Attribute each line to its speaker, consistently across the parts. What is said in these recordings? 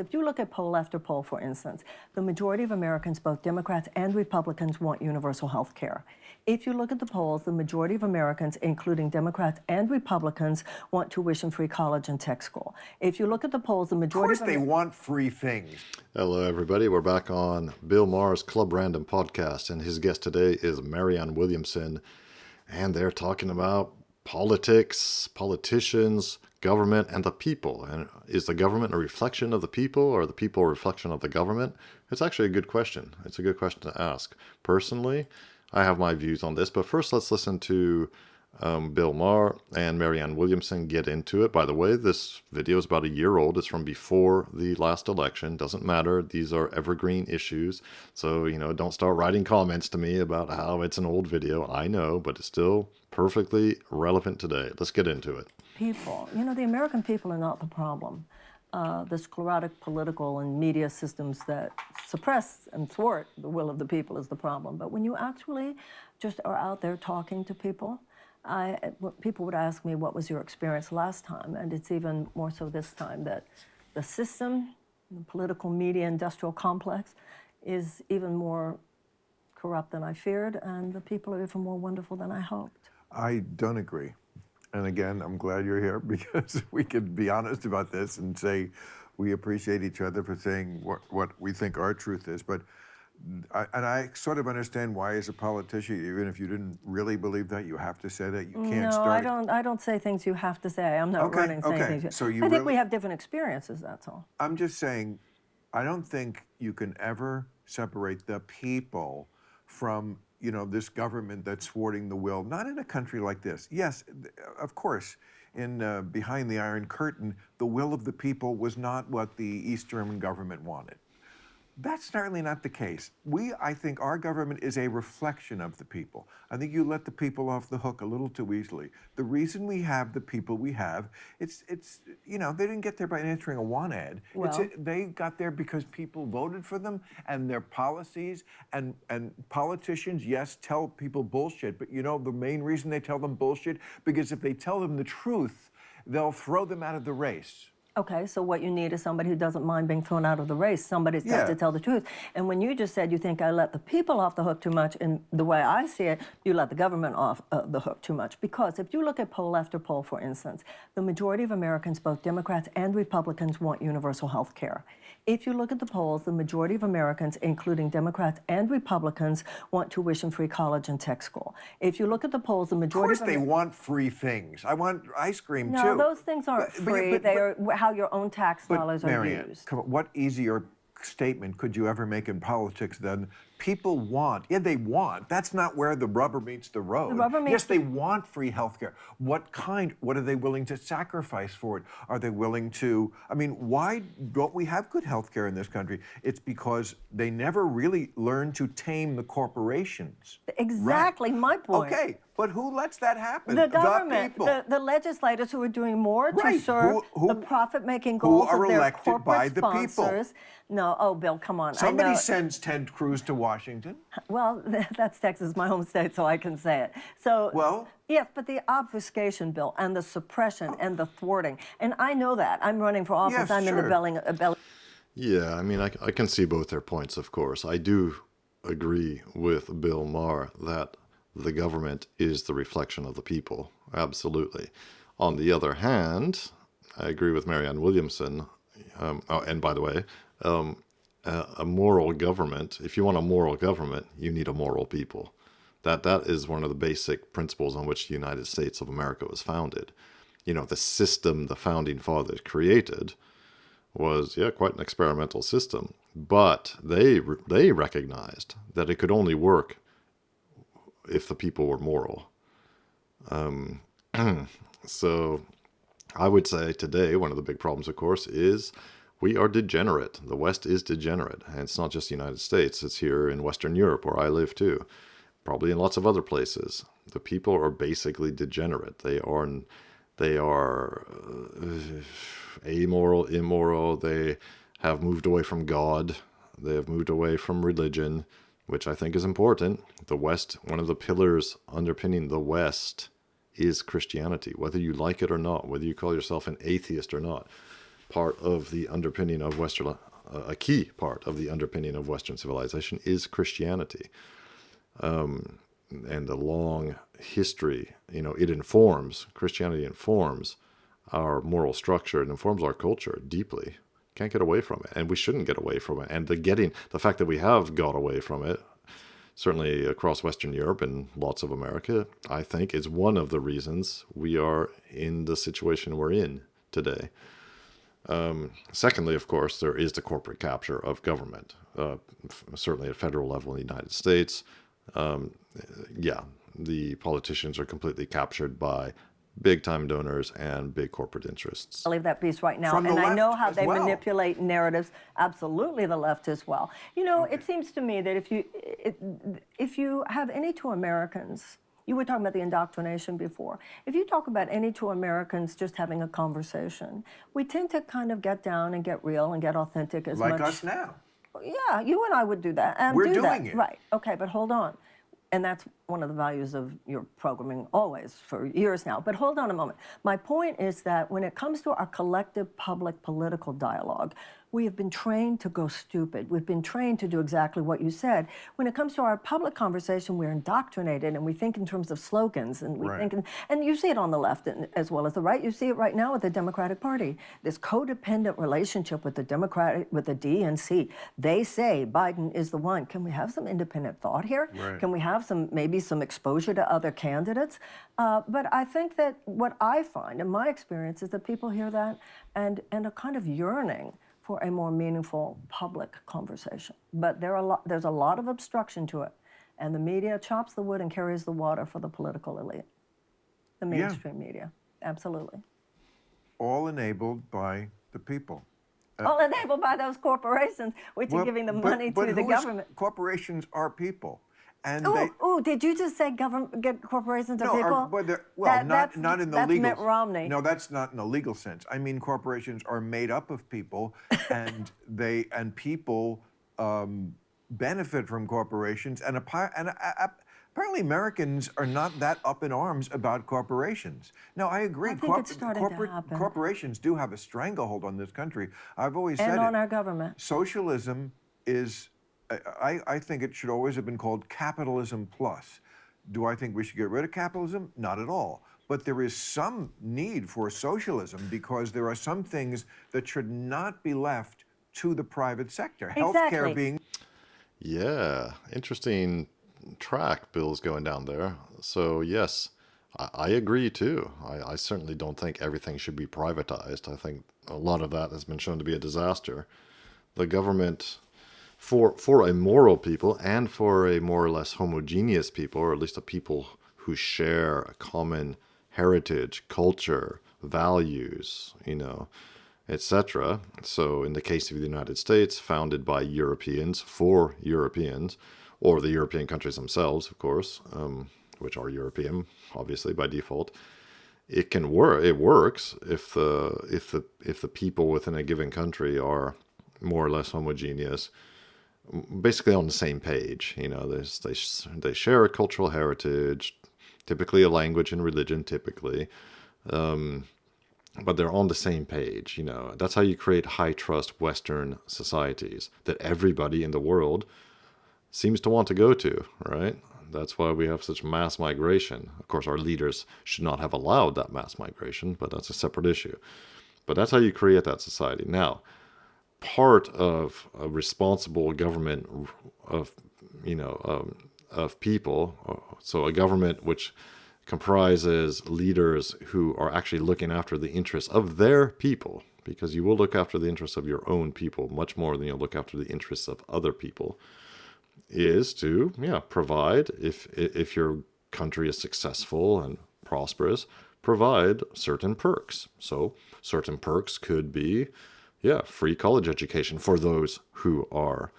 Speaker 1: If you look at poll after poll, for instance, the majority of Americans, both Democrats and Republicans, want universal health care. If you look at the polls, the majority of Americans, including Democrats and Republicans, want tuition-free college and tech school. If you look at the polls, the majority
Speaker 2: Of course they want free things.
Speaker 3: Hello, everybody. We're back on Bill Maher's Club Random podcast, and his guest today is Marianne Williamson, and they're talking about politics, politicians, government, and the people. And is the government a reflection of the people, or the people a reflection of the government? It's actually a good question. It's a good question to ask. Personally, I have my views on this, but first let's listen to Bill Maher and Marianne Williamson get into it. By the way, this video is about a year old. It's from before the last election. Doesn't matter. These are evergreen issues. So, don't start writing comments to me about how it's an old video. I know, but it's still perfectly relevant today. Let's get into it.
Speaker 1: People. The American people are not the problem. The sclerotic political and media systems that suppress and thwart the will of the people is the problem. But when you actually just are out there talking to people, people would ask me, what was your experience last time? And it's even more so this time, that the system, the political media industrial complex, is even more corrupt than I feared, and the people are even more wonderful than I hoped.
Speaker 2: I don't agree. And again, I'm glad you're here because we can be honest about this and say we appreciate each other for saying what we think our truth is. But I sort of understand why, as a politician, even if you didn't really believe that, you have to say that. You can't start.
Speaker 1: No, I don't say things you have to say. I'm not running saying things.
Speaker 2: So
Speaker 1: I think we have different experiences, that's all.
Speaker 2: I'm just saying, I don't think you can ever separate the people from this government that's thwarting the will, not in a country like this. Yes, of course, in behind the Iron Curtain, the will of the people was not what the East German government wanted. That's certainly not the case. I think our government is a reflection of the people. I think you let the people off the hook a little too easily. The reason we have the people we have, it's they didn't get there by answering a want ad.
Speaker 1: Well,
Speaker 2: they got there because people voted for them, and their policies and politicians, yes, tell people bullshit, but the main reason they tell them bullshit, because if they tell them the truth, they'll throw them out of the race.
Speaker 1: Okay, so what you need is somebody who doesn't mind being thrown out of the race. Somebody's got to tell the truth. And when you just said you think I let the people off the hook too much, and the way I see it, you let the government off the hook too much. Because if you look at poll after poll, for instance, the majority of Americans, both Democrats and Republicans, want universal health care. If you look at the polls, the majority of Americans, including Democrats and Republicans, want tuition-free college and tech school. If you look at the polls, the majority
Speaker 2: of course they want free things. I want ice cream too.
Speaker 1: No, those things aren't free. They are how your own tax dollars are used.
Speaker 2: Come on, what easier statement could you ever make in politics than people want? Yeah, they want. That's not where the rubber meets the road. Yes, they want free health care. What are they willing to sacrifice for it? Are they willing to, why don't we have good health care in this country? It's because they never really learned to tame the corporations.
Speaker 1: Exactly, my point.
Speaker 2: Okay, but who lets that happen?
Speaker 1: The government, the legislators who are doing more to serve the profit-making goals of their corporate sponsors. No, Bill, come on.
Speaker 2: Somebody sends Ted Cruz to Washington.
Speaker 1: Well, that's Texas, my home state, so I can say it. So,
Speaker 2: well,
Speaker 1: yes, but the obfuscation, Bill, and the suppression and the thwarting, and I know that. I'm running for office.
Speaker 2: Yes,
Speaker 1: I'm in the belly.
Speaker 3: Yeah, I can see both their points, of course. I do agree with Bill Maher that the government is the reflection of the people. Absolutely. On the other hand, I agree with Marianne Williamson. And by the way, a moral government, if you want a moral government, you need a moral people. That is one of the basic principles on which the United States of America was founded. The system the founding fathers created was, quite an experimental system. But they recognized that it could only work if the people were moral. So I would say today, one of the big problems, of course, is we are degenerate. The West is degenerate. And it's not just the United States. It's here in Western Europe, where I live too. Probably in lots of other places. The people are basically degenerate. They are amoral, immoral. They have moved away from God. They have moved away from religion, which I think is important. The West, one of the pillars underpinning the West is Christianity, whether you like it or not, whether you call yourself an atheist or not. part of the underpinning of a key part of the underpinning of Western civilization is Christianity. And the long history, Christianity informs our moral structure, it informs our culture deeply. Can't get away from it, and we shouldn't get away from it. And the fact that we have got away from it, certainly across Western Europe and lots of America, I think is one of the reasons we are in the situation we're in today. Secondly, of course, there is the corporate capture of government, certainly at federal level in the United States. The politicians are completely captured by big-time donors and big corporate interests.
Speaker 1: I believe that piece right now,
Speaker 2: From the
Speaker 1: and I know
Speaker 2: left
Speaker 1: how
Speaker 2: as
Speaker 1: they
Speaker 2: well.
Speaker 1: manipulate narratives. Absolutely, the left as well. It seems to me that if you have any two Americans, you were talking about the indoctrination before. If you talk about any two Americans just having a conversation, we tend to kind of get down and get real and get authentic as much.
Speaker 2: Like us now.
Speaker 1: Yeah, you and I would do that. And
Speaker 2: We're
Speaker 1: do
Speaker 2: doing
Speaker 1: that.
Speaker 2: it.
Speaker 1: Right. Okay, but hold on. And that's one of the values of your programming always for years now. But hold on a moment. My point is that when it comes to our collective public political dialogue, we have been trained to go stupid. We've been trained to do exactly what you said. When it comes to our public conversation, we're indoctrinated and we think in terms of slogans and we
Speaker 2: Right.
Speaker 1: think, and you see it on the left as well as the right. You see it right now with the Democratic Party. This codependent relationship with the DNC. They say Biden is the one. Can we have some independent thought here?
Speaker 2: Right.
Speaker 1: Can we have maybe some exposure to other candidates? But I think that what I find in my experience is that people hear that and are kind of yearning for a more meaningful public conversation. But there's a lot of obstruction to it. And the media chops the wood and carries the water for the political elite. The mainstream media, absolutely.
Speaker 2: All enabled by the people.
Speaker 1: All enabled by those corporations, which are giving the money to the government.
Speaker 2: Corporations are people. And
Speaker 1: Did you just say corporations are
Speaker 2: no,
Speaker 1: people?
Speaker 2: Not in the
Speaker 1: that's
Speaker 2: legal.
Speaker 1: Mitt Romney.
Speaker 2: No, that's not in the legal sense. I mean, corporations are made up of people, and people benefit from corporations. And apparently, Americans are not that up in arms about corporations. Now, I agree.
Speaker 1: I think it's starting to happen.
Speaker 2: Corporations do have a stranglehold on this country. I've always said
Speaker 1: and on our government.
Speaker 2: Socialism is. I think it should always have been called capitalism plus. Do I think we should get rid of capitalism? Not at all. But there is some need for socialism because there are some things that should not be left to the private sector.
Speaker 1: Exactly.
Speaker 2: Healthcare being.
Speaker 3: Yeah, interesting track Bill's going down there. So yes, I agree too. I certainly don't think everything should be privatized. I think a lot of that has been shown to be a disaster. The government, for a moral people and for a more or less homogeneous people, or at least a people who share a common heritage, culture, values, etc. So in the case of the United States, founded by Europeans for Europeans, or the European countries themselves, of course, which are European, obviously by default. It can work. It works if the people within a given country are more or less homogeneous, basically on the same page. They share a cultural heritage, typically a language and religion, but they're on the same page. That's how you create high trust Western societies that everybody in the world seems to want to go to, right? That's why we have such mass migration. Of course, our leaders should not have allowed that mass migration, but that's a separate issue. But that's how you create that society. Now, part of a responsible government of people, so a government which comprises leaders who are actually looking after the interests of their people, because you will look after the interests of your own people much more than you'll look after the interests of other people, is to provide, if your country is successful and prosperous, provide certain perks. So certain perks could be free college education for those who are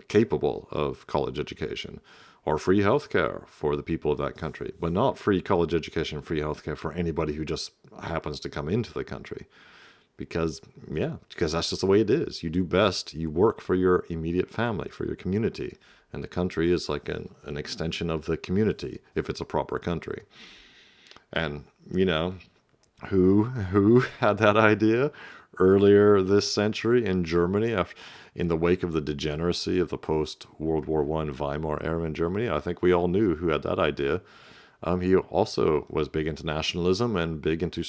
Speaker 3: capable of college education, or free healthcare for the people of that country, but not free college education, free healthcare for anybody who just happens to come into the country. Because that's just the way it is. You do best, you work for your immediate family, for your community. And the country is like an extension of the community, if it's a proper country. And, who had that idea earlier this century in Germany, in the wake of the degeneracy of the post-World War I Weimar era in Germany. I think we all knew who had that idea. He also was big into nationalism and big into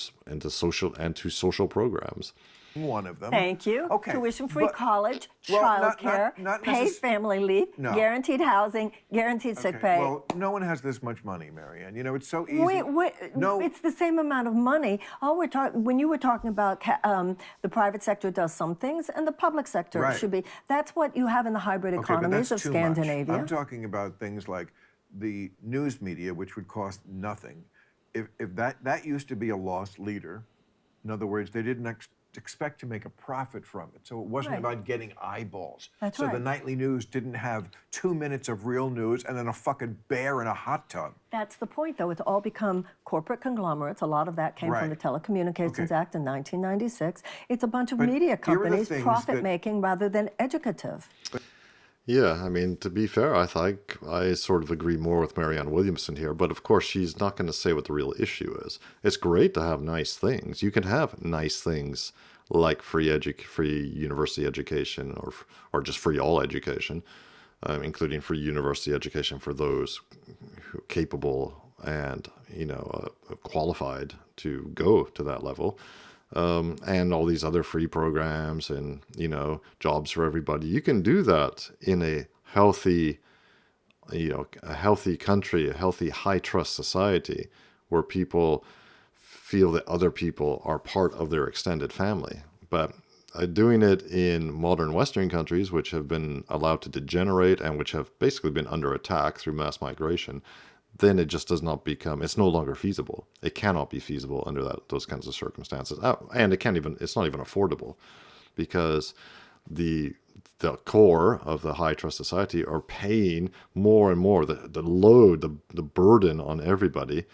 Speaker 3: social programs.
Speaker 2: One of them.
Speaker 1: Thank you.
Speaker 2: Okay.
Speaker 1: Tuition-free
Speaker 2: but-
Speaker 1: college,
Speaker 2: well, not
Speaker 1: childcare, paid family leave,
Speaker 2: No.
Speaker 1: guaranteed housing, guaranteed sick
Speaker 2: Okay,
Speaker 1: pay.
Speaker 2: well, no one has this much money, Marianne. You know, it's so easy.
Speaker 1: No, it's the same amount of money. All we're talking when you were talking about the private sector does some things and the public sector
Speaker 2: Right.
Speaker 1: should be. That's what you have in the hybrid
Speaker 2: Okay, but
Speaker 1: economies
Speaker 2: that's
Speaker 1: of
Speaker 2: too much.
Speaker 1: Scandinavia.
Speaker 2: I'm talking about things like the news media, which would cost nothing. If that used to be a lost leader, in other words, they didn't expect to make a profit from it. So it wasn't
Speaker 1: Right.
Speaker 2: about getting eyeballs.
Speaker 1: That's
Speaker 2: so the
Speaker 1: right.
Speaker 2: nightly news didn't have 2 minutes of real news and then a fucking bear in a hot tub.
Speaker 1: That's the point, though. It's all become corporate conglomerates. A lot of that came from the
Speaker 2: Right.
Speaker 1: Telecommunications
Speaker 2: Okay.
Speaker 1: Act in 1996. It's a bunch of
Speaker 2: But
Speaker 1: media
Speaker 2: here are the
Speaker 1: companies
Speaker 2: things
Speaker 1: profit-making rather than educative.
Speaker 3: Yeah, I mean, to be fair, I think I sort of agree more with Marianne Williamson here, but of course she's not going to say what the real issue is. It's great to have nice things. You can have nice things like free university education or just free all education, including free university education for those who are capable and, qualified to go to that level. And all these other free programs and, jobs for everybody. You can do that in a healthy, a healthy country, a healthy high trust society where people feel that other people are part of their extended family. But doing it in modern Western countries, which have been allowed to degenerate and which have basically been under attack through mass migration, then it just does not become, it's no longer feasible. It cannot be feasible under those kinds of circumstances. And it's not even affordable because the core of the high trust society are paying more and more, the load, the burden on everybody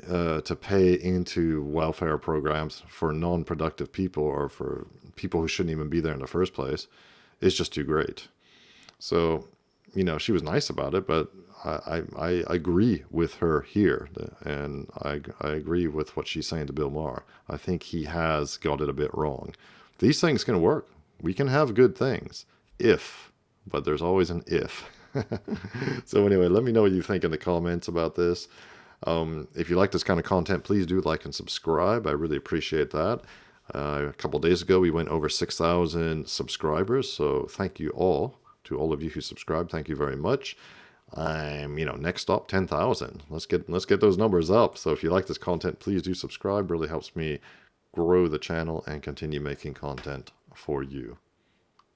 Speaker 3: to pay into welfare programs for non-productive people or for people who shouldn't even be there in the first place is just too great. So, she was nice about it, but I agree with her here, and I agree with what she's saying to Bill Maher. I think he has got it a bit wrong. These things can work. We can have good things, but there's always an if. So anyway, let me know what you think in the comments about this. If you like this kind of content, please do like and subscribe. I really appreciate that. A couple of days ago, we went over 6,000 subscribers, so thank you all. To all of you who subscribe, thank you very much. Next stop 10,000. Let's get those numbers up. So if you like this content, please do subscribe. Really helps me grow the channel and continue making content for you.